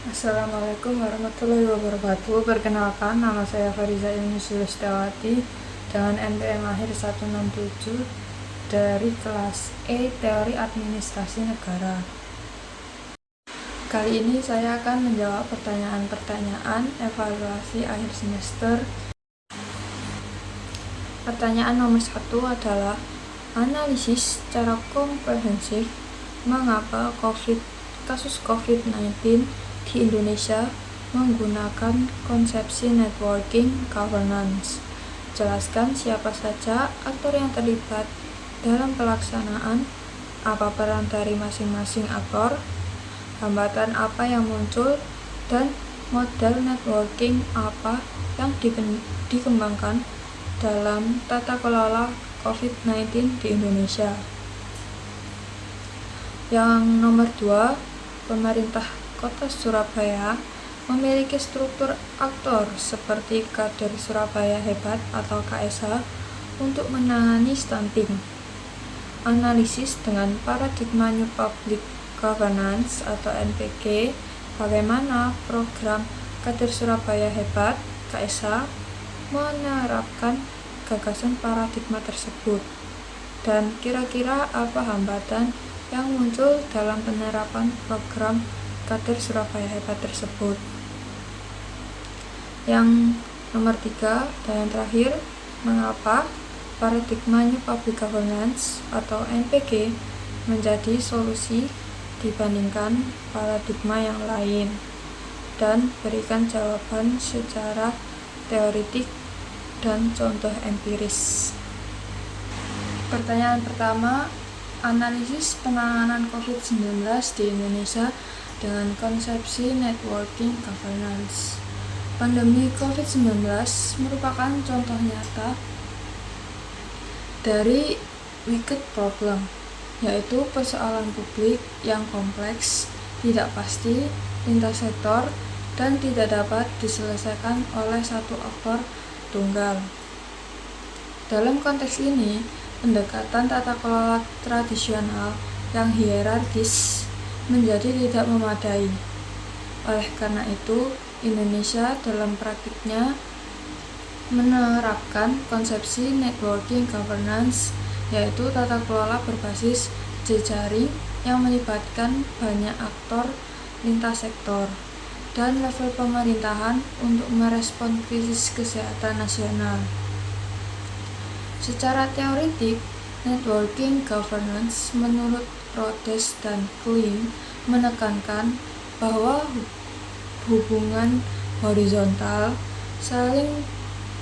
Assalamualaikum warahmatullahi wabarakatuh. Perkenalkan, nama saya Fariza Ilmi Sulistawati dengan NPM akhir 167 dari kelas E Teori Administrasi Negara. Kali ini saya akan menjawab pertanyaan-pertanyaan evaluasi akhir semester. Pertanyaan nomor 1 adalah analisis secara komprehensif mengapa kasus COVID-19 di Indonesia menggunakan konsepsi networking governance. Jelaskan siapa saja aktor yang terlibat dalam pelaksanaan, apa peran dari masing-masing aktor, hambatan apa yang muncul, dan model networking apa yang dikembangkan dalam tata kelola COVID-19 di Indonesia. Yang nomor 2, pemerintah Kota Surabaya memiliki struktur aktor seperti Kader Surabaya Hebat atau KSH untuk menangani stunting. Analisis dengan paradigma New Public Governance atau NPG, bagaimana program Kader Surabaya Hebat KSH menerapkan gagasan paradigma tersebut, dan kira-kira apa hambatan yang muncul dalam penerapan program Kader Surabaya Hebat tersebut. Yang nomor 3 dan yang terakhir, mengapa paradigma New Public Governance atau NPG menjadi solusi dibandingkan paradigma yang lain, dan berikan jawaban secara teoritik dan contoh empiris. Pertanyaan pertama, analisis penanganan COVID-19 di Indonesia dengan konsepsi networking governance. Pandemi COVID-19 merupakan contoh nyata dari wicked problem, yaitu persoalan publik yang kompleks, tidak pasti, lintas sektor, dan tidak dapat diselesaikan oleh satu aktor tunggal. Dalam konteks ini, pendekatan tata kelola tradisional yang hierarkis menjadi tidak memadai. Oleh karena itu, Indonesia dalam praktiknya menerapkan konsepsi networking governance, yaitu tata kelola berbasis jejaring yang melibatkan banyak aktor lintas sektor dan level pemerintahan untuk merespon krisis kesehatan nasional. Secara teoritik, networking governance menurut Rhodes dan Klein menekankan bahwa hubungan horizontal, saling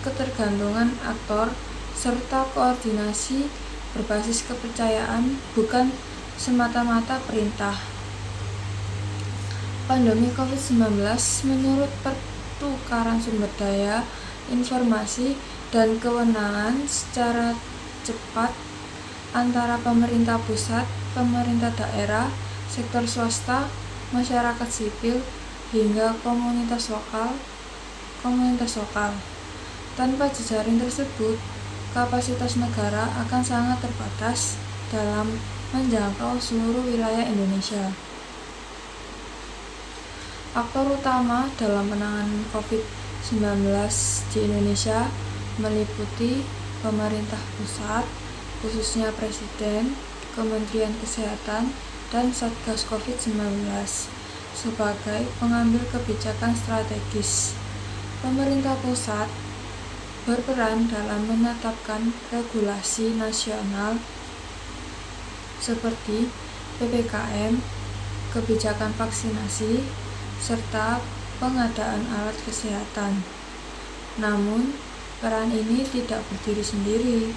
ketergantungan aktor, serta koordinasi berbasis kepercayaan bukan semata-mata perintah. Pandemi COVID-19 menurut pertukaran sumber daya, informasi, dan kewenangan secara cepat antara pemerintah pusat, pemerintah daerah, sektor swasta, masyarakat sipil, hingga komunitas lokal. Tanpa jejaring tersebut, kapasitas negara akan sangat terbatas dalam menjangkau seluruh wilayah Indonesia. Aktor utama dalam penanganan COVID-19 di Indonesia meliputi pemerintah pusat, khususnya Presiden, Kementerian Kesehatan, dan Satgas COVID-19 sebagai pengambil kebijakan strategis. Pemerintah pusat berperan dalam menetapkan regulasi nasional seperti PPKM, kebijakan vaksinasi, serta pengadaan alat kesehatan. Namun, peran ini tidak berdiri sendiri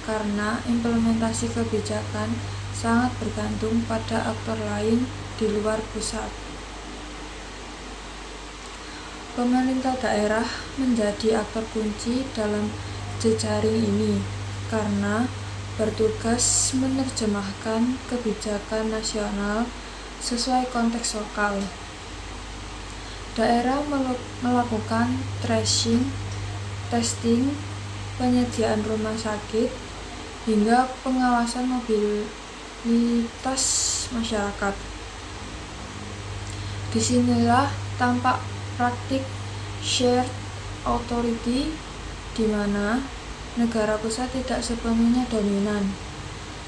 karena implementasi kebijakan sangat bergantung pada aktor lain di luar pusat. Pemerintah daerah menjadi aktor kunci dalam jejaring ini karena bertugas menerjemahkan kebijakan nasional sesuai konteks lokal. Daerah melakukan tracing, testing, penyediaan rumah sakit, hingga pengawasan mobilitas masyarakat. Disinilah tampak praktik shared authority di mana negara pusat tidak sepenuhnya dominan,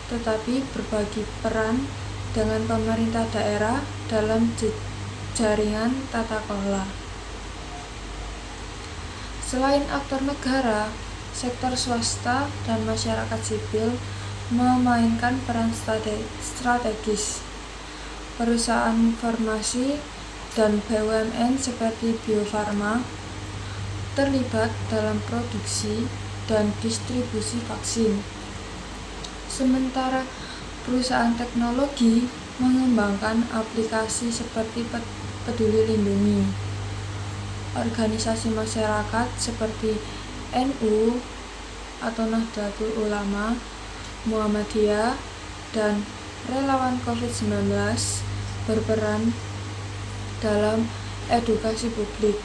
tetapi berbagi peran dengan pemerintah daerah dalam jaringan tata kelola. Selain aktor negara, sektor swasta dan masyarakat sipil memainkan peran strategis. Perusahaan farmasi dan BUMN seperti Bio Farma terlibat dalam produksi dan distribusi vaksin. Sementara perusahaan teknologi mengembangkan aplikasi seperti Peduli Lindungi. Organisasi masyarakat seperti NU atau Nahdlatul Ulama, Muhammadiyah, dan relawan COVID-19 berperan dalam edukasi publik,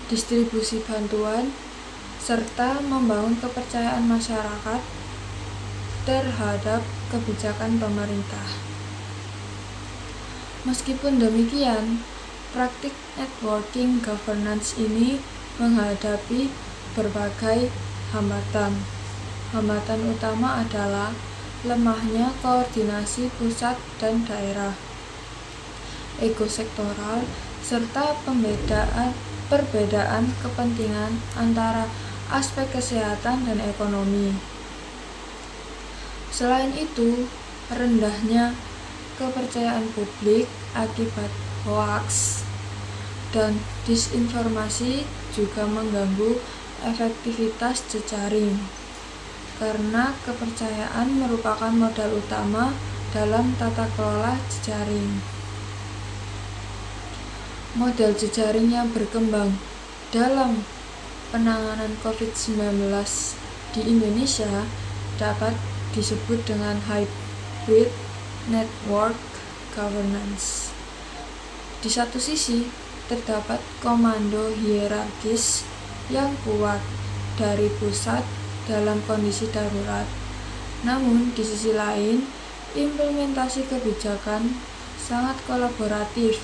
distribusi bantuan, serta membangun kepercayaan masyarakat terhadap kebijakan pemerintah. Meskipun demikian, praktik networking governance ini menghadapi berbagai hambatan. Hambatan utama adalah lemahnya koordinasi pusat dan daerah, ego sektoral, serta perbedaan kepentingan antara aspek kesehatan dan ekonomi. Selain itu, rendahnya kepercayaan publik akibat hoaks dan disinformasi juga mengganggu efektivitas jejaring, karena kepercayaan merupakan modal utama dalam tata kelola jejaring. Model jejaring yang berkembang dalam penanganan COVID-19 di Indonesia dapat disebut dengan hybrid network governance. Di satu sisi, terdapat komando hierarkis yang kuat dari pusat dalam kondisi darurat. Namun, di sisi lain, implementasi kebijakan sangat kolaboratif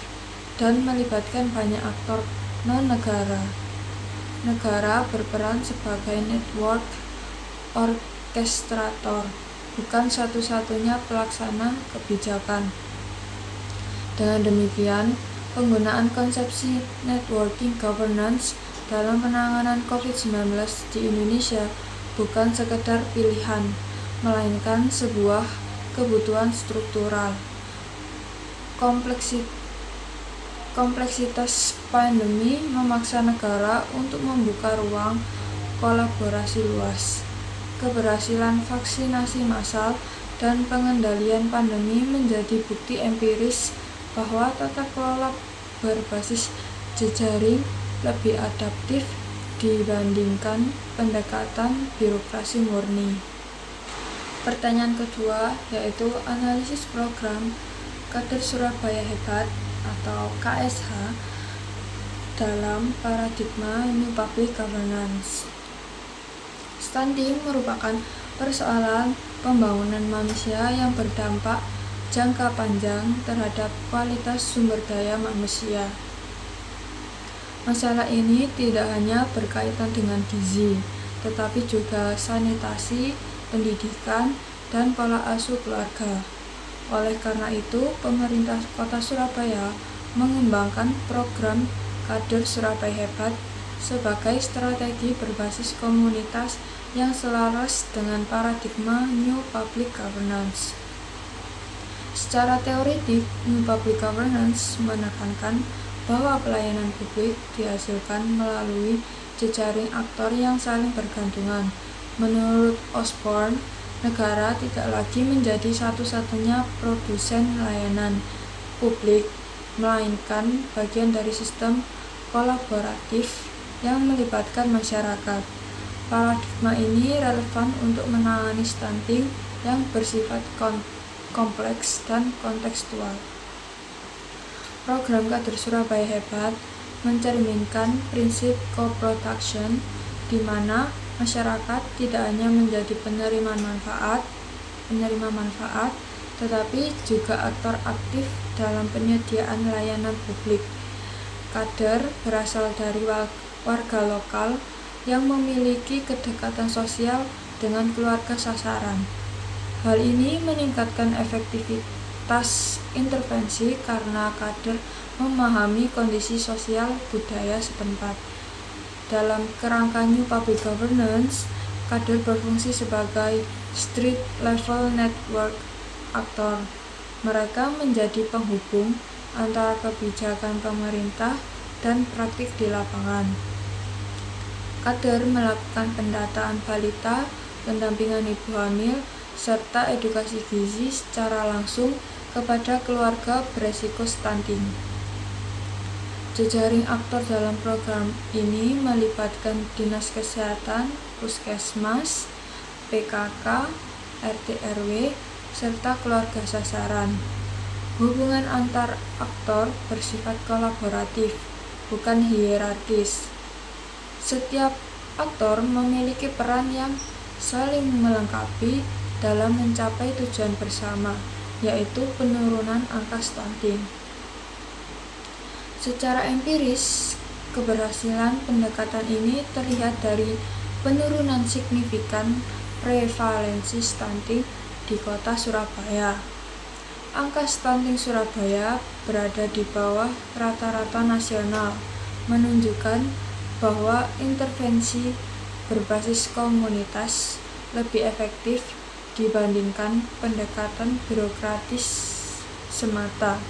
dan melibatkan banyak aktor non-negara. Negara berperan sebagai network orkestrator, bukan satu-satunya pelaksana kebijakan. Dengan demikian, penggunaan konsepsi networking governance dalam penanganan COVID-19 di Indonesia bukan sekedar pilihan, melainkan sebuah kebutuhan struktural. Kompleksitas pandemi memaksa negara untuk membuka ruang kolaborasi luas. Keberhasilan vaksinasi massal dan pengendalian pandemi menjadi bukti empiris bahwa tata kelola berbasis jejaring lebih adaptif dibandingkan pendekatan birokrasi murni. Pertanyaan kedua yaitu analisis program Kader Surabaya Hebat atau KSH dalam paradigma New Public Governance. Stunting merupakan persoalan pembangunan manusia yang berdampak jangka panjang terhadap kualitas sumber daya manusia. Masalah ini tidak hanya berkaitan dengan gizi, tetapi juga sanitasi, pendidikan, dan pola asuh keluarga. Oleh karena itu, pemerintah Kota Surabaya mengembangkan program Kader Surabaya Hebat sebagai strategi berbasis komunitas yang selaras dengan paradigma New Public Governance. Secara teoretik, New Public Governance menekankan bahwa pelayanan publik dihasilkan melalui jejaring aktor yang saling bergantungan. Menurut Osborne, negara tidak lagi menjadi satu-satunya produsen layanan publik, melainkan bagian dari sistem kolaboratif yang melibatkan masyarakat. Paradigma ini relevan untuk menangani stunting yang bersifat kompleks dan kontekstual. Program Kader Surabaya Hebat mencerminkan prinsip co-production, di mana masyarakat tidak hanya menjadi penerima manfaat, tetapi juga aktor aktif dalam penyediaan layanan publik. Kader berasal dari warga lokal yang memiliki kedekatan sosial dengan keluarga sasaran. Hal ini meningkatkan efektivitas intervensi karena kader memahami kondisi sosial budaya setempat. Dalam kerangka New Public Governance, kader berfungsi sebagai street level network actor. Mereka menjadi penghubung antara kebijakan pemerintah dan praktik di lapangan. Kader melakukan pendataan balita, pendampingan ibu hamil, serta edukasi gizi secara langsung kepada keluarga beresiko stunting. Jejaring aktor dalam program ini melibatkan Dinas Kesehatan, Puskesmas, PKK, RT RW, serta keluarga sasaran. Hubungan antar aktor bersifat kolaboratif, bukan hierarkis. Setiap aktor memiliki peran yang saling melengkapi dalam mencapai tujuan bersama, yaitu penurunan angka stunting. Secara empiris, keberhasilan pendekatan ini terlihat dari penurunan signifikan prevalensi stunting di kota Surabaya. Angka stunting Surabaya berada di bawah rata-rata nasional, menunjukkan bahwa intervensi berbasis komunitas lebih efektif dibandingkan pendekatan birokratis semata.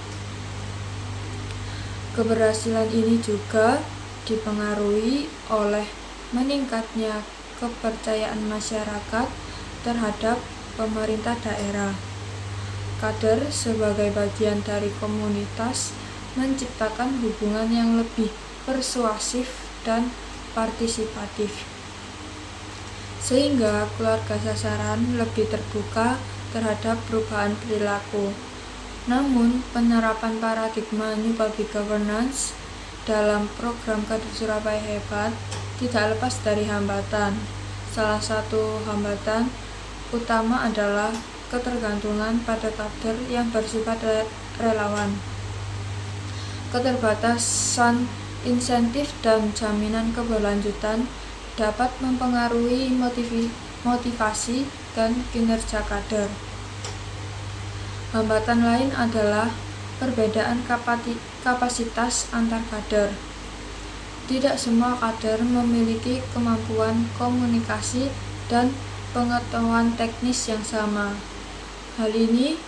Keberhasilan ini juga dipengaruhi oleh meningkatnya kepercayaan masyarakat terhadap pemerintah daerah. Kader sebagai bagian dari komunitas menciptakan hubungan yang lebih persuasif dan partisipatif, sehingga keluarga sasaran lebih terbuka terhadap perubahan perilaku. Namun, penerapan paradigma New Public Governance dalam program Kader Surabaya Hebat tidak lepas dari hambatan. Salah satu hambatan utama adalah ketergantungan pada kader yang bersifat relawan. Keterbatasan insentif dan jaminan keberlanjutan dapat mempengaruhi motivasi dan kinerja kader. Hambatan lain adalah perbedaan kapasitas antar kader. Tidak semua kader memiliki kemampuan komunikasi dan pengetahuan teknis yang sama. Hal ini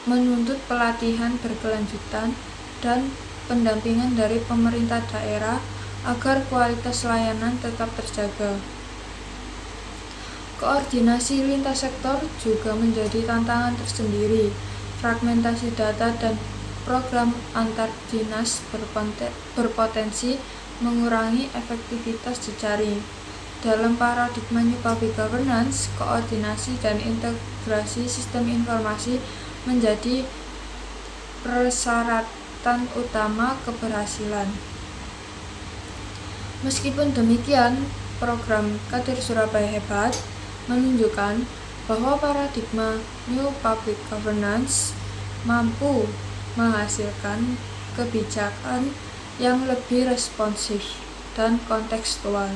menuntut pelatihan berkelanjutan dan pendampingan dari pemerintah daerah agar kualitas layanan tetap terjaga. Koordinasi lintas sektor juga menjadi tantangan tersendiri. Fragmentasi data dan program antar dinas berpotensi mengurangi efektivitas jejaring. Dalam paradigma New Public Governance, koordinasi dan integrasi sistem informasi menjadi persyaratan utama keberhasilan. Meskipun demikian, program Kader Surabaya Hebat menunjukkan bahwa paradigma New Public Governance mampu menghasilkan kebijakan yang lebih responsif dan kontekstual.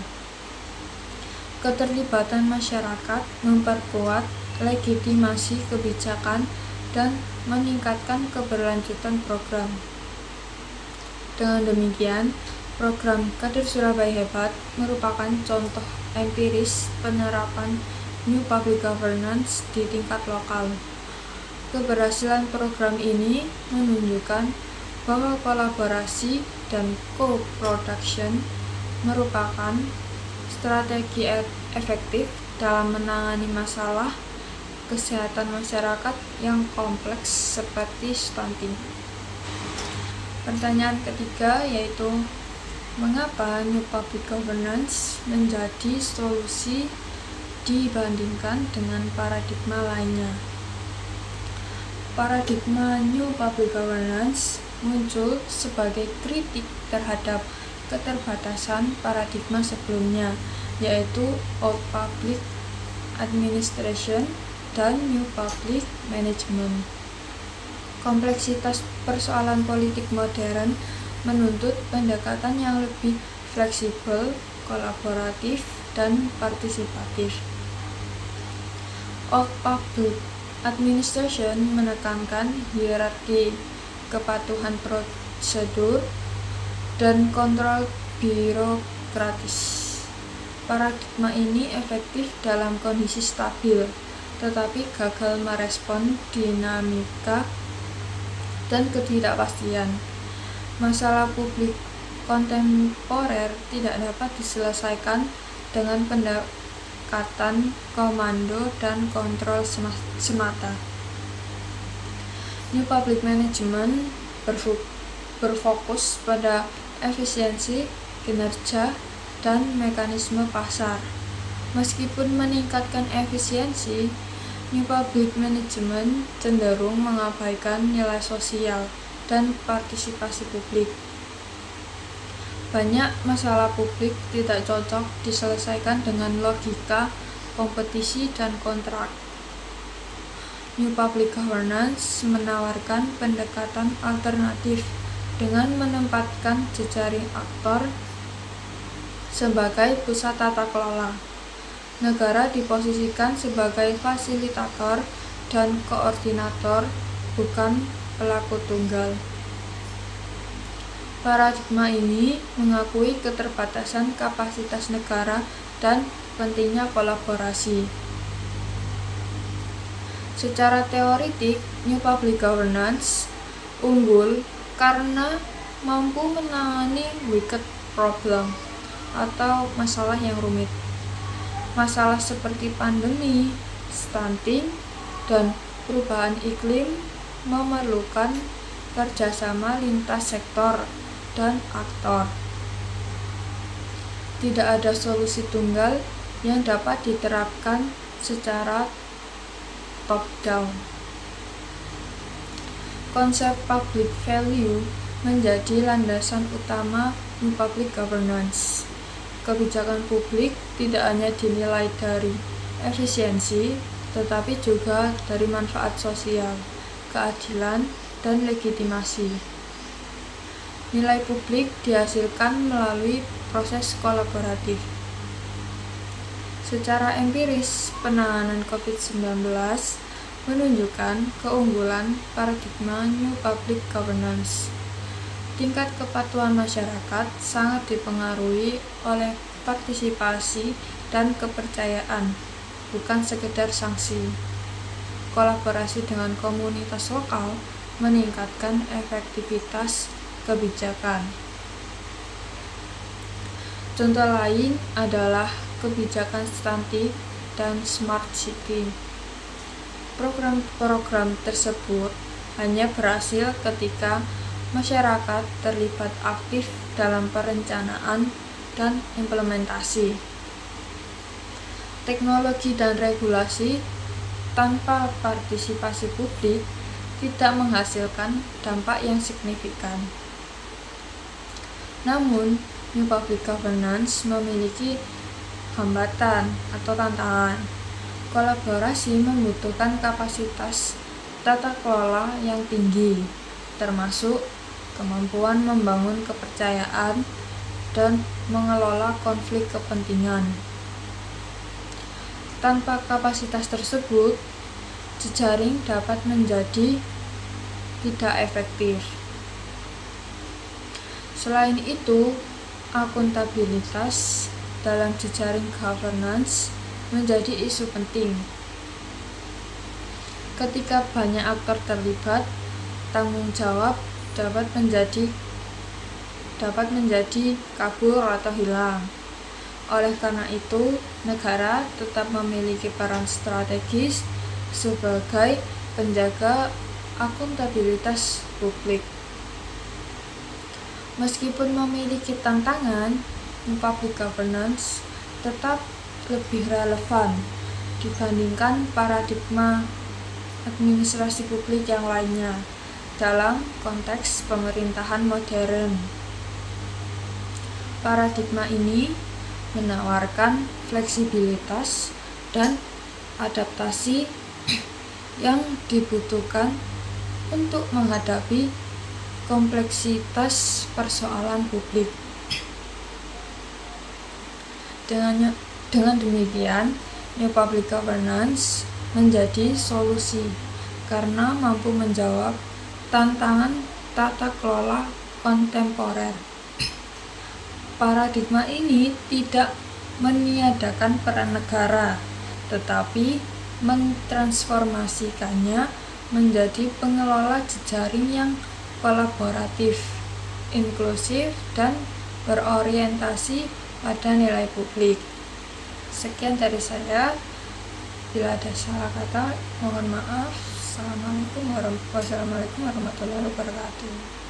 Keterlibatan masyarakat memperkuat legitimasi kebijakan dan meningkatkan keberlanjutan program. Dengan demikian, program Kader Surabaya Hebat merupakan contoh empiris penerapan New Public Governance di tingkat lokal. Keberhasilan program ini menunjukkan bahwa kolaborasi dan co-production merupakan strategi efektif dalam menangani masalah kesehatan masyarakat yang kompleks seperti stunting. Pertanyaan ketiga yaitu, mengapa New Public Governance menjadi solusi dibandingkan dengan paradigma lainnya? Paradigma New Public Governance muncul sebagai kritik terhadap keterbatasan paradigma sebelumnya, yaitu Old Public Administration dan New Public Management. Kompleksitas persoalan politik modern menuntut pendekatan yang lebih fleksibel, kolaboratif, dan partisipatif. Old Public Administration menekankan hierarki, kepatuhan prosedur, dan kontrol birokratis. Paradigma ini efektif dalam kondisi stabil, tetapi gagal merespon dinamika dan ketidakpastian. Masalah publik kontemporer tidak dapat diselesaikan dengan pendekatan komando dan kontrol semata. New Public Management berfokus pada efisiensi, kinerja, dan mekanisme pasar. Meskipun meningkatkan efisiensi, New Public Management cenderung mengabaikan nilai sosial dan partisipasi publik. Banyak masalah publik tidak cocok diselesaikan dengan logika, kompetisi, dan kontrak. New Public Governance menawarkan pendekatan alternatif dengan menempatkan jejaring aktor sebagai pusat tata kelola. Negara diposisikan sebagai fasilitator dan koordinator, bukan pelaku tunggal. Paradigma ini mengakui keterbatasan kapasitas negara dan pentingnya kolaborasi. Secara teoritik, New Public Governance unggul karena mampu menangani wicked problem atau masalah yang rumit. Masalah seperti pandemi, stunting, dan perubahan iklim memerlukan kerjasama lintas sektor dan aktor. Tidak ada solusi tunggal yang dapat diterapkan secara top-down. Konsep public value menjadi landasan utama New Public Governance. Kebijakan publik tidak hanya dinilai dari efisiensi, tetapi juga dari manfaat sosial, keadilan, dan legitimasi. Nilai publik dihasilkan melalui proses kolaboratif. Secara empiris, penanganan COVID-19 menunjukkan keunggulan paradigma New Public Governance. Tingkat kepatuhan masyarakat sangat dipengaruhi oleh partisipasi dan kepercayaan, bukan sekedar sanksi. Kolaborasi dengan komunitas lokal meningkatkan efektivitas kebijakan. Contoh lain adalah kebijakan stunting dan smart city. Program-program tersebut hanya berhasil ketika masyarakat terlibat aktif dalam perencanaan dan implementasi. Teknologi dan regulasi tanpa partisipasi publik tidak menghasilkan dampak yang signifikan. Namun, New Public Governance memiliki hambatan atau tantangan. Kolaborasi membutuhkan kapasitas tata kelola yang tinggi, termasuk kemampuan membangun kepercayaan dan mengelola konflik kepentingan. Tanpa kapasitas tersebut, jejaring dapat menjadi tidak efektif. Selain itu, akuntabilitas dalam jejaring governance menjadi isu penting. Ketika banyak aktor terlibat, tanggung jawab dapat menjadi kabur atau hilang. Oleh karena itu, negara tetap memiliki peran strategis sebagai penjaga akuntabilitas publik. Meskipun memiliki tantangan, New Public Governance tetap lebih relevan dibandingkan paradigma administrasi publik yang lainnya dalam konteks pemerintahan modern. Paradigma ini menawarkan fleksibilitas dan adaptasi yang dibutuhkan untuk menghadapi kompleksitas persoalan publik. Dengan demikian, New Public Governance menjadi solusi karena mampu menjawab tantangan tata kelola kontemporer. Paradigma ini tidak meniadakan peran negara, tetapi mentransformasikannya menjadi pengelola jejaring yang kolaboratif, inklusif, dan berorientasi pada nilai publik. Sekian dari saya. Bila ada salah kata, mohon maaf. Wassalamualaikum warahmatullahi wabarakatuh.